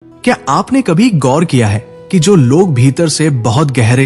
क्या आपने कभी गौर किया है कि जो लोग भीतर से बहुत गहरे,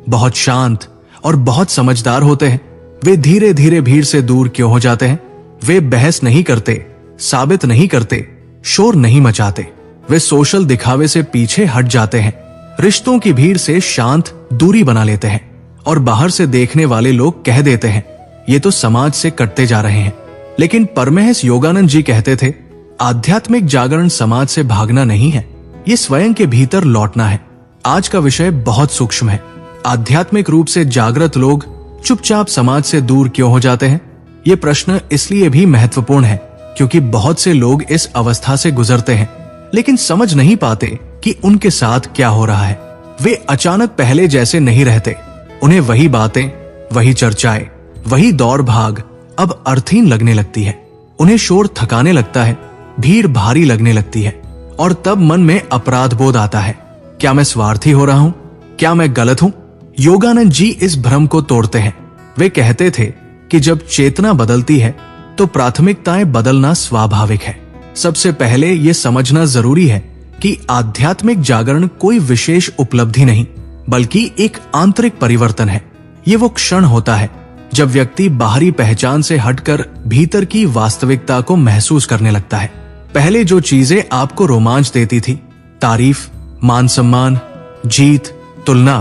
बहुत शांत और बहुत समझदार होते हैं, वे धीरे धीरे भीड़ से दूर क्यों हो जाते हैं? वे बहस नहीं करते, साबित नहीं करते, शोर नहीं मचाते। वे सोशल दिखावे से पीछे हट जाते हैं, रिश्तों की भीड़ से शांत दूरी बना लेते हैं और बाहर से देखने वाले लोग कह देते हैं, ये तो समाज से कटते जा रहे हैं। लेकिन परमहंस योगानंद जी कहते थे, आध्यात्मिक जागरण समाज से भागना नहीं है, ये स्वयं के भीतर लौटना है। आज का विषय बहुत सूक्ष्म है। आध्यात्मिक रूप से जागृत लोग चुपचाप समाज से दूर क्यों हो जाते हैं? ये प्रश्न इसलिए भी महत्वपूर्ण है क्योंकि बहुत से लोग इस अवस्था से गुजरते हैं लेकिन समझ नहीं पाते कि उनके साथ क्या हो रहा है। वे अचानक पहले जैसे नहीं रहते। उन्हें वही बातें, वही चर्चाएं, वही दौड़ भाग अब अर्थहीन लगने लगती है। उन्हें शोर थकाने लगता है, भीड़ भारी लगने लगती है और तब मन में अपराध बोध आता है। क्या मैं स्वार्थी हो रहा हूं? क्या मैं गलत हूं? योगानंद जी इस भ्रम को तोड़ते हैं। वे कहते थे कि जब चेतना बदलती है तो प्राथमिकताएं बदलना स्वाभाविक है। सबसे पहले ये समझना जरूरी है कि आध्यात्मिक जागरण कोई विशेष उपलब्धि नहीं बल्कि एक आंतरिक परिवर्तन है। ये वो क्षण होता है जब व्यक्ति बाहरी पहचान से हटकर भीतर की वास्तविकता को महसूस करने लगता है। पहले जो चीजें आपको रोमांच देती थी, तारीफ, मान सम्मान, जीत, तुलना,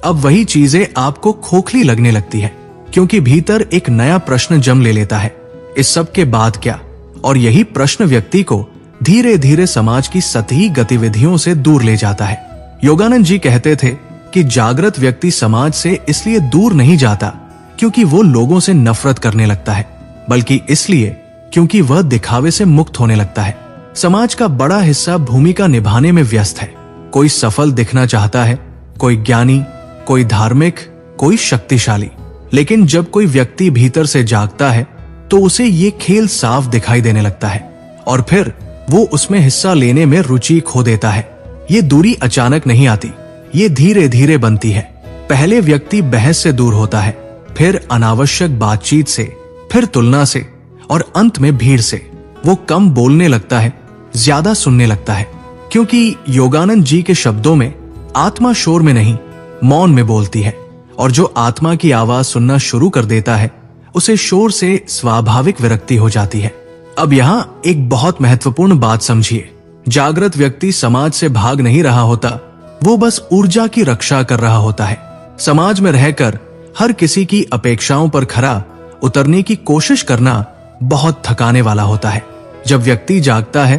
अब वही चीजें आपको खोखली लगने लगती है क्योंकि भीतर एक नया प्रश्न जन्म ले लेता है, इस सब के बाद क्या? और यही प्रश्न व्यक्ति को धीरे धीरे समाज की सतही गतिविधियों से दूर ले जाता है। योगानंद जी कहते थे कि जागृत व्यक्ति समाज से इसलिए दूर नहीं जाता क्योंकि वो लोगों से नफरत करने लगता है, बल्कि इसलिए क्योंकि वह दिखावे से मुक्त होने लगता है। समाज का बड़ा हिस्सा भूमिका निभाने में व्यस्त है। कोई सफल दिखना चाहता है, कोई ज्ञानी, कोई धार्मिक, कोई शक्तिशाली। लेकिन जब कोई व्यक्ति भीतर से जागता है तो उसे ये खेल साफ दिखाई देने लगता है और फिर वो उसमें हिस्सा लेने में रुचि खो देता है। ये दूरी अचानक नहीं आती, ये धीरे धीरे बनती है। पहले व्यक्ति बहस से दूर होता है, फिर अनावश्यक बातचीत से, फिर तुलना से और अंत में भीड़ से। वो कम बोलने लगता है, ज्यादा सुनने लगता है क्योंकि योगानंद जी के शब्दों में आत्मा शोर में नहीं, मौन में बोलती है और जो आत्मा की आवाज सुनना शुरू कर देता है उसे शोर से स्वाभाविक विरक्ति हो जाती है। अब यहाँ एक बहुत महत्वपूर्ण बात समझिए। जागृत व्यक्ति समाज से भाग नहीं रहा होता, वो बस ऊर्जा की रक्षा कर रहा होता है। समाज में रहकर हर किसी की अपेक्षाओं पर खरा उतरने की कोशिश करना बहुत थकाने वाला होता है। जब व्यक्ति जागता है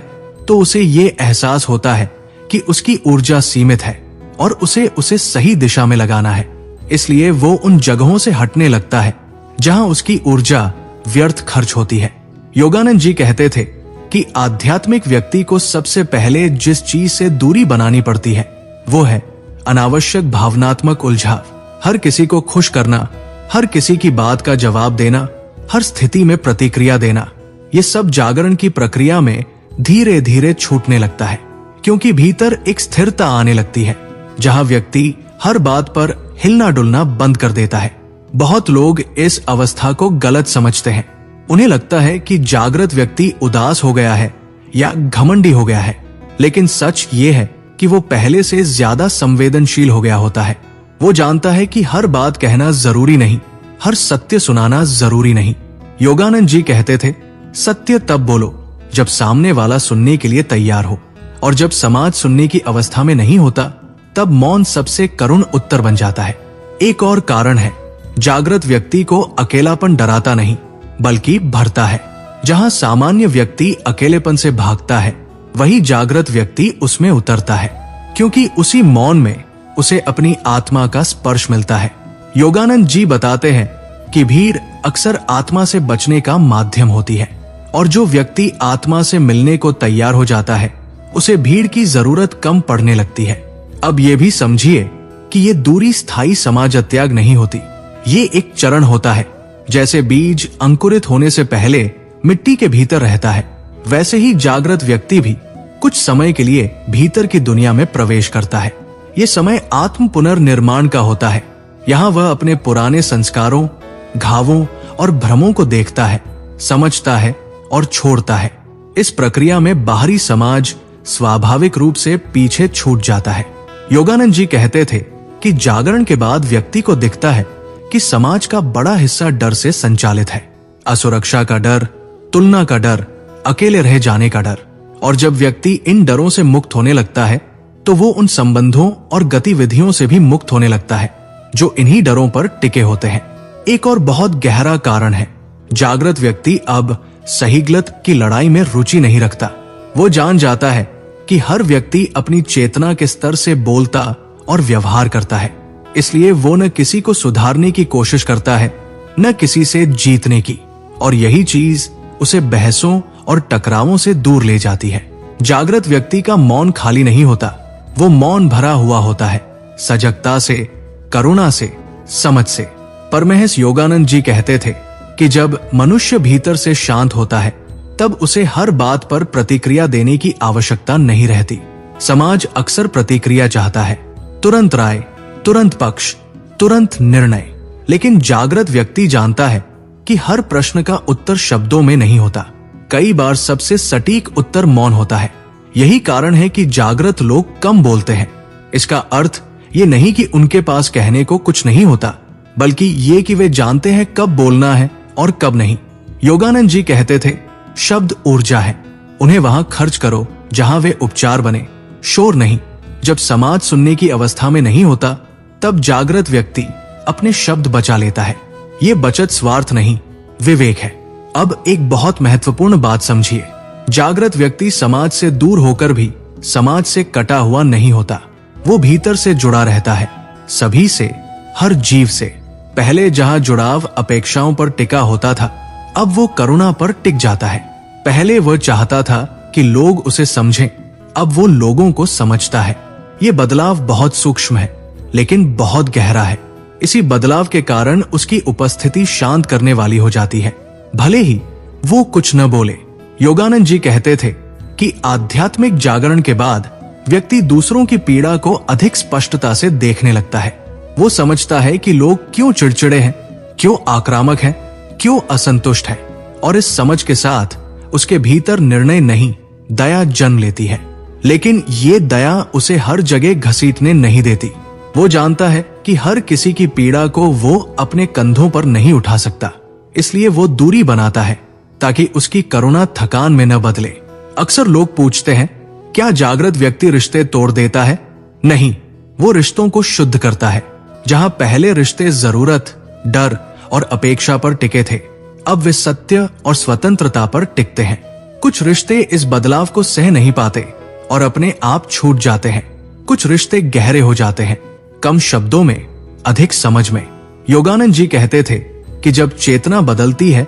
तो उसे ये एहसास होता है कि उसकी ऊर्जा सीमित है और उसे सही दिशा में लगाना है। इसलिए वो उन जगहों से हटने लगता है जहां उसकी ऊर्जा व्यर्थ खर्च होती है। योगानंद जी कहते थे कि आध्यात्मिक व्यक्ति को सबसे पहले जिस चीज से दूरी बनानी पड़ती है वो है अनावश्यक भावनात्मक उलझाव। हर किसी को खुश करना, हर किसी की बात का जवाब देना, हर स्थिति में प्रतिक्रिया देना, ये सब जागरण की प्रक्रिया में धीरे धीरे छूटने लगता है क्योंकि भीतर एक स्थिरता आने लगती है जहां व्यक्ति हर बात पर हिलना डुलना बंद कर देता है। बहुत लोग इस अवस्था को गलत समझते हैं। उन्हें लगता है कि जागृत व्यक्ति उदास हो गया है या घमंडी हो गया है, लेकिन सच ये है कि वो पहले से ज्यादा संवेदनशील हो गया होता है। वो जानता है कि हर बात कहना जरूरी नहीं, हर सत्य सुनाना जरूरी नहीं। योगानंद जी कहते थे, सत्य तब बोलो जब सामने वाला सुनने के लिए तैयार हो, और जब समाज सुनने की अवस्था में नहीं होता तब मौन सबसे करुण उत्तर बन जाता है। एक और कारण है, जागृत व्यक्ति को अकेलापन डराता नहीं बल्कि भरता है। जहां सामान्य व्यक्ति अकेलेपन से भागता है, वही जागृत व्यक्ति उसमें उतरता है क्योंकि उसी मौन में उसे अपनी आत्मा का स्पर्श मिलता है। योगानंद जी बताते हैं कि भीड़ अक्सर आत्मा से बचने का माध्यम होती है और जो व्यक्ति आत्मा से मिलने को तैयार हो जाता है उसे भीड़ की जरूरत कम पड़ने लगती है। अब ये भी समझिए कि ये दूरी स्थायी समाज त्याग नहीं होती, ये एक चरण होता है। जैसे बीज अंकुरित होने से पहले मिट्टी के भीतर रहता है, वैसे ही जागृत व्यक्ति भी कुछ समय के लिए भीतर की दुनिया में प्रवेश करता है। ये समय आत्म पुनर्निर्माण का होता है। यहाँ वह अपने पुराने संस्कारों, घावों और भ्रमों को देखता है, समझता है और छोड़ता है। इस प्रक्रिया में बाहरी समाज स्वाभाविक रूप से पीछे छूट जाता है। योगानंद जी कहते थे कि जागरण के बाद व्यक्ति को दिखता है कि समाज का बड़ा हिस्सा डर से संचालित है। असुरक्षा का डर, तुलना का डर, अकेले रह जाने का डर। और जब व्यक्ति इन डरों से मुक्त होने लगता है तो वो उन संबंधों और गतिविधियों से भी मुक्त होने लगता है जो इन्हीं डरों पर टिके होते हैं। एक और बहुत गहरा कारण है, जागृत व्यक्ति अब सही गलत की लड़ाई में रुचि नहीं रखता। वो जान जाता है कि हर व्यक्ति अपनी चेतना के स्तर से बोलता और व्यवहार करता है, इसलिए वो न किसी को सुधारने की कोशिश करता है न किसी से जीतने की, और यही चीज उसे बहसों और टकरावों से दूर ले जाती है। जागृत व्यक्ति का मौन खाली नहीं होता, वो मौन भरा हुआ होता है, सजगता से, करुणा से, समझ से। परमहंस योगानंद जी कहते थे कि जब मनुष्य भीतर से शांत होता है तब उसे हर बात पर प्रतिक्रिया देने की आवश्यकता नहीं रहती। समाज अक्सर प्रतिक्रिया चाहता है, तुरंत राय, तुरंत पक्ष, तुरंत निर्णय। लेकिन जागृत व्यक्ति जानता है कि हर प्रश्न का उत्तर शब्दों में नहीं होता, कई बार सबसे सटीक उत्तर मौन होता है। यही कारण है कि जागृत लोग कम बोलते हैं। इसका अर्थ ये नहीं कि उनके पास कहने को कुछ नहीं होता, बल्कि ये कि वे जानते हैं कब बोलना है और कब नहीं। योगानंद जी कहते थे, शब्द ऊर्जा है, उन्हें वहां खर्च करो जहां वे उपचार बने, शोर नहीं। जब समाज सुनने की अवस्था में नहीं होता तब जागृत व्यक्ति अपने शब्द बचा लेता है। ये बचत स्वार्थ नहीं, विवेक है। अब एक बहुत महत्वपूर्ण बात समझिए, जागृत व्यक्ति समाज से दूर होकर भी समाज से कटा हुआ नहीं होता। वो भीतर से जुड़ा रहता है, सभी से, हर जीव से। पहले जहां जुड़ाव अपेक्षाओं पर टिका होता था, अब वो करुणा पर टिक जाता है। पहले वह चाहता था कि लोग उसे समझें, अब वो लोगों को समझता है। ये बदलाव बहुत सूक्ष्म है लेकिन बहुत गहरा है। इसी बदलाव के कारण उसकी उपस्थिति शांत करने वाली हो जाती है, भले ही वो कुछ न बोले। योगानंद जी कहते थे कि आध्यात्मिक जागरण के बाद व्यक्ति दूसरों की पीड़ा को अधिक स्पष्टता से देखने लगता है। वो समझता है कि लोग क्यों चिड़चिड़े हैं, क्यों आक्रामक हैं, क्यों असंतुष्ट हैं, और इस समझ के साथ उसके भीतर निर्णय नहीं, दया जन्म लेती है। लेकिन ये दया उसे हर जगह घसीटने नहीं देती। वो जानता है कि हर किसी की पीड़ा को वो अपने कंधों पर नहीं उठा सकता, इसलिए वो दूरी बनाता है ताकि उसकी करुणा थकान में न बदले। अक्सर लोग पूछते हैं, क्या जागृत व्यक्ति रिश्ते तोड़ देता है? नहीं, वो रिश्तों को शुद्ध करता है। जहां पहले रिश्ते जरूरत, डर और अपेक्षा पर टिके थे, अब वे सत्य और स्वतंत्रता पर टिकते हैं। कुछ रिश्ते इस बदलाव को सह नहीं पाते और अपने आप छूट जाते हैं। कुछ रिश्ते गहरे हो जाते हैं, कम शब्दों में, अधिक समझ में। योगानंद जी कहते थे कि जब चेतना बदलती है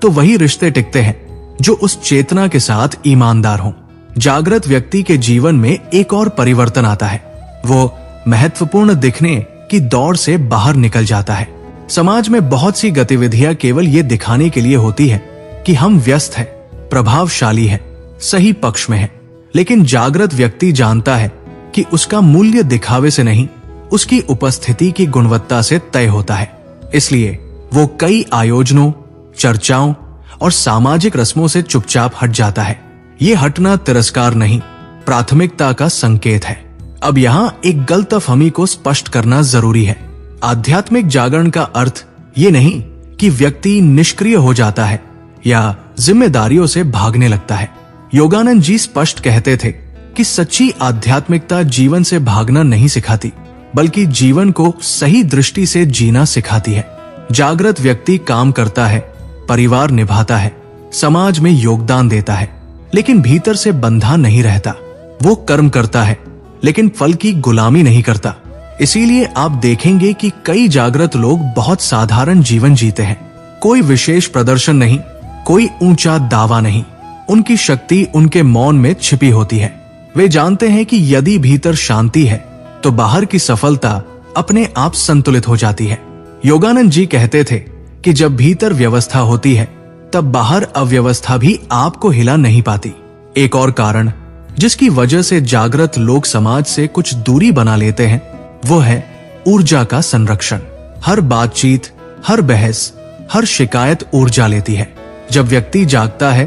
तो वही रिश्ते टिकते हैं जो उस चेतना के साथ ईमानदार हों। जागृत व्यक्ति के जीवन में एक और परिवर्तन आता है, वो महत्वपूर्ण दिखने की दौड़ से बाहर निकल जाता है। समाज में बहुत सी गतिविधियां केवल ये दिखाने के लिए होती है कि हम व्यस्त हैं, प्रभावशाली हैं, सही पक्ष में हैं। लेकिन जागृत व्यक्ति जानता है कि उसका मूल्य दिखावे से नहीं, उसकी उपस्थिति की गुणवत्ता से तय होता है। इसलिए वो कई आयोजनों, चर्चाओं और सामाजिक रस्मों से चुपचाप हट जाता है। ये हटना तिरस्कार नहीं, प्राथमिकता का संकेत है। अब यहाँ एक गलतफहमी को स्पष्ट करना जरूरी है। आध्यात्मिक जागरण का अर्थ ये नहीं कि व्यक्ति निष्क्रिय हो जाता है या जिम्मेदारियों से भागने लगता है। योगानंद जी स्पष्ट कहते थे कि सच्ची आध्यात्मिकता जीवन से भागना नहीं सिखाती, बल्कि जीवन को सही दृष्टि से जीना सिखाती है। जागृत व्यक्ति काम करता है, परिवार निभाता है, समाज में योगदान देता है, लेकिन भीतर से बंधा नहीं रहता। वो कर्म करता है लेकिन फल की गुलामी नहीं करता। इसीलिए आप देखेंगे कि कई जागृत लोग बहुत साधारण जीवन जीते हैं। कोई विशेष प्रदर्शन नहीं, कोई ऊंचा दावा नहीं। उनकी शक्ति उनके मौन में छिपी होती है। वे जानते हैं कि यदि भीतर शांति है तो बाहर की सफलता अपने आप संतुलित हो जाती है। योगानंद जी कहते थे कि जब भीतर व्यवस्था होती है तब बाहर अव्यवस्था भी आपको हिला नहीं पाती। एक और कारण जिसकी वजह से जागृत लोग समाज से कुछ दूरी बना लेते हैं, वो है ऊर्जा का संरक्षण। हर बातचीत, हर बहस, हर शिकायत ऊर्जा लेती है। जब व्यक्ति जागता है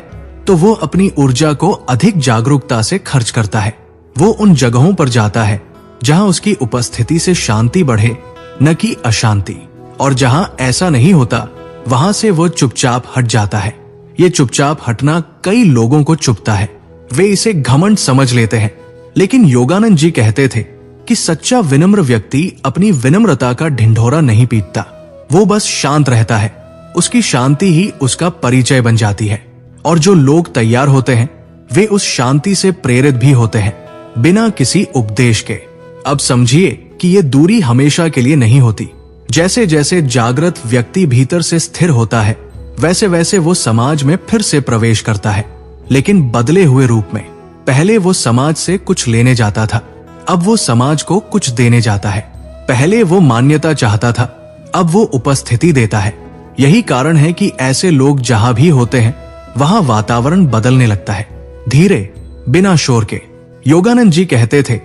तो वो अपनी ऊर्जा को अधिक जागरूकता से खर्च करता है। वो उन जगहों पर जाता है जहां उसकी उपस्थिति से शांति बढ़े, न कि अशांति। और जहां ऐसा नहीं होता वहां से वो चुपचाप हट जाता है। ये चुपचाप हटना कई लोगों को चुभता है, वे इसे घमंड समझ लेते हैं। लेकिन योगानंद जी कहते थे कि सच्चा विनम्र व्यक्ति अपनी विनम्रता का ढिंढोरा नहीं पीटता, वो बस शांत रहता है। उसकी शांति ही उसका परिचय बन जाती है। और जो लोग तैयार होते हैं वे उस शांति से प्रेरित भी होते हैं, बिना किसी उपदेश के। अब समझिए कि ये दूरी हमेशा के लिए नहीं होती। जैसे जैसे जागृत व्यक्ति भीतर से स्थिर होता है, वैसे वैसे वो समाज में फिर से प्रवेश करता है, लेकिन बदले हुए रूप में। पहले वो समाज से कुछ लेने जाता था, अब वो समाज को कुछ देने जाता है। पहले वो मान्यता चाहता था, अब वो उपस्थिति देता है। यही कारण है कि ऐसे लोग जहां भी होते हैं वहां वातावरण बदलने लगता है, धीरे, बिना शोर के। योगानंद जी कहते थे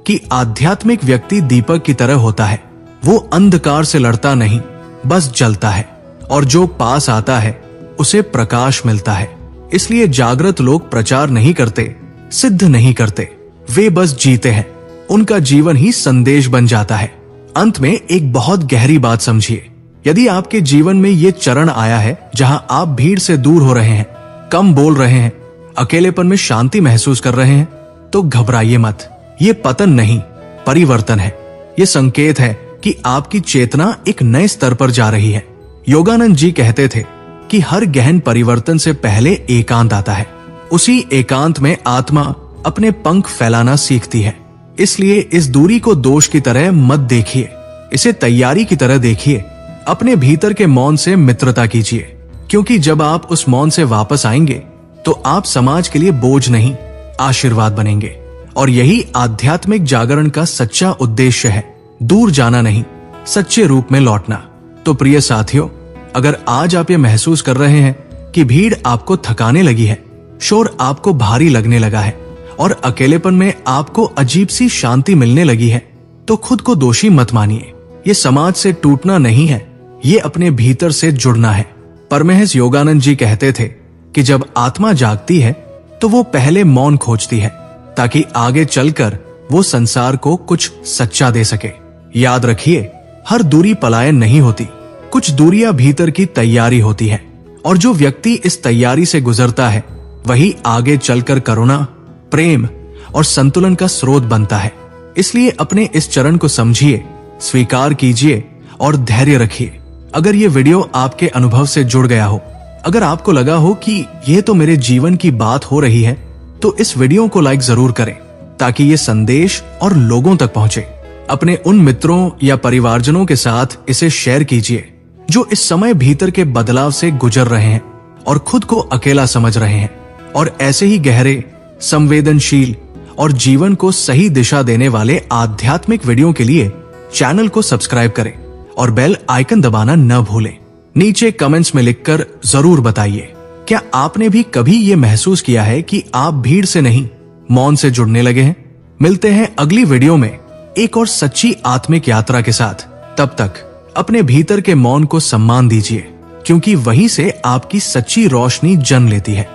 कि आध्यात्मिक व्यक्ति दीपक की तरह होता है। वो अंधकार से लड़ता नहीं, बस जलता है, और जो पास आता है उसे प्रकाश मिलता है। इसलिए जागृत लोग प्रचार नहीं करते, सिद्ध नहीं करते, वे बस जीते हैं। उनका जीवन ही संदेश बन जाता है। अंत में एक बहुत गहरी बात समझिए। यदि आपके जीवन में ये चरण आया है जहां आप भीड़ से दूर हो रहे हैं, कम बोल रहे हैं, अकेलेपन में शांति महसूस कर रहे हैं, तो घबराइए मत। ये पतन नहीं, परिवर्तन है। ये संकेत है कि आपकी चेतना एक नए स्तर पर जा रही है। योगानंद जी कहते थे कि हर गहन परिवर्तन से पहले एकांत आता है। उसी एकांत में आत्मा अपने पंख फैलाना सीखती है। इसलिए इस दूरी को दोष की तरह मत देखिए, इसे तैयारी की तरह देखिए। अपने भीतर के मौन से मित्रता कीजिए, क्योंकि जब आप उस मौन से वापस आएंगे तो आप समाज के लिए बोझ नहीं, आशीर्वाद बनेंगे। और यही आध्यात्मिक जागरण का सच्चा उद्देश्य है, दूर जाना नहीं, सच्चे रूप में लौटना। तो प्रिय साथियों, अगर आज आप ये महसूस कर रहे हैं कि भीड़ आपको थकाने लगी है, शोर आपको भारी लगने लगा है और अकेलेपन में आपको अजीब सी शांति मिलने लगी है, तो खुद को दोषी मत मानिए। ये समाज से टूटना नहीं है, ये अपने भीतर से जुड़ना है। परमहंस योगानंद जी कहते थे कि जब आत्मा जागती है तो वो पहले मौन खोजती है, ताकि आगे चलकर वो संसार को कुछ सच्चा दे सके। याद रखिए, हर दूरी पलायन नहीं होती, कुछ दूरियां भीतर की तैयारी होती है। और जो व्यक्ति इस तैयारी से गुजरता है वही आगे चलकर करुणा, प्रेम और संतुलन का स्रोत बनता है। इसलिए अपने इस चरण को समझिए, स्वीकार कीजिए और धैर्य रखिए। अगर ये वीडियो आपके अनुभव से जुड़ गया हो, अगर आपको लगा हो कि ये तो मेरे जीवन की बात हो रही है, तो इस वीडियो को लाइक जरूर करें, ताकि ये संदेश और लोगों तक पहुंचे। अपने उन मित्रों या परिवारजनों के साथ इसे शेयर कीजिए जो इस समय भीतर के बदलाव से गुजर रहे हैं और खुद को अकेला समझ रहे हैं। और ऐसे ही गहरे, संवेदनशील और जीवन को सही दिशा देने वाले आध्यात्मिक वीडियो के लिए चैनल को सब्सक्राइब करें और बेल आइकन दबाना न भूलें। नीचे कमेंट्स में लिखकर जरूर बताइए, क्या आपने भी कभी ये महसूस किया है कि आप भीड़ से नहीं, मौन से जुड़ने लगे हैं? मिलते हैं अगली वीडियो में एक और सच्ची आत्मिक यात्रा के साथ। तब तक अपने भीतर के मौन को सम्मान दीजिए, क्योंकि वहीं से आपकी सच्ची रोशनी जन्म लेती है।